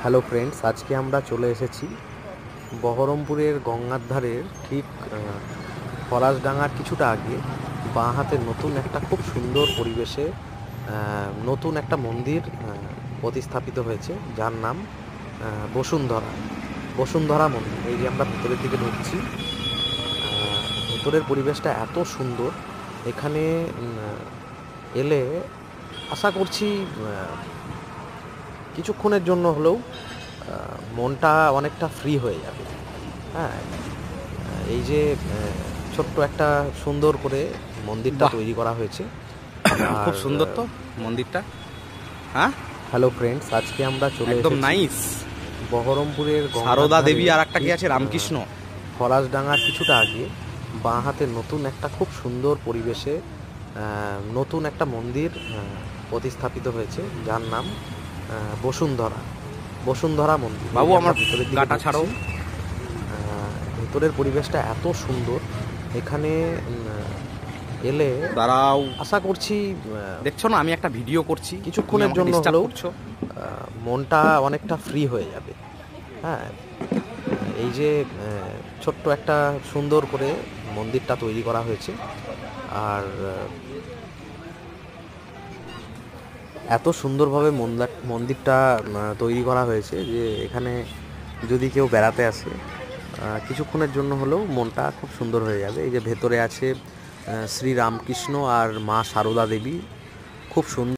Hello friends, আজকে আমরা চলে এসেছি বহরমপুরের গঙ্গার ধারের ঠিক পলাশডাঙ্গার কিছুটা আগে বাঁ হাতে নতুন একটা খুব সুন্দর পরিবেশে নতুন একটা মন্দির প্রতিস্থাপিত হয়েছে, যার নাম বসুন্ধরা বসুন্ধরা মন্দির। এই যে আমরা ভেতরের দিকে ঢুকছি, ভেতরের পরিবেশটা এত সুন্দর। এখানে এলে আশা করছি কিছুক্ষণের জন্য হলেও মনটা অনেকটা ফ্রি হয়ে যাবে। হ্যাঁ, এই যে ছোট্ট একটা সুন্দর করে মন্দিরটা বাহ! তৈরি করা হয়েছে। খুব আর সুন্দর তো মন্দিরটা। হ্যাঁ, হ্যালো ফ্রেন্ডস, আজকে আমরা চলে একদম এসেছি নাইস। বহরমপুরের সারদা দেবী আর একটা কি ঠিক আছে, রামকৃষ্ণ। পলাশডাঙ্গার কিছুটা আগে বাঁ হাতে নতুন একটা খুব সুন্দর পরিবেশে নতুন একটা মন্দির প্রতিস্থাপিত হয়েছে, যার নাম বসুন্ধরা বসুন্ধরা মন্দির। এই বাবু যে আমার আমরা ভিতরের দিকে গাটা ছাড়ো। ঢুকছি, ভেতরের পরিবেশটা এত সুন্দর। এখানে এলে দাঁড়াও, আশা করছি দেখছো না আমি একটা ভিডিও করছি, কিছুক্ষণের জন্য ডিস্টার্ব হলেও করছো। মনটা অনেকটা ফ্রি হয়ে যাবে। হ্যাঁ, এই যে ছোট্ট একটা সুন্দর করে মন্দিরটা তৈরি করা হয়েছে। আর এত সুন্দরভাবে মন্দিরটা তৈরি করা হয়েছে যে এখানে যদি কেউ বেড়াতে আসে কিছুক্ষণের জন্য হলেও মনটা খুব সুন্দর হয়ে যাবে। এই যে ভেতরে আছে শ্রী রামকৃষ্ণ আর মা সারদা দেবী, খুব সুন্দর।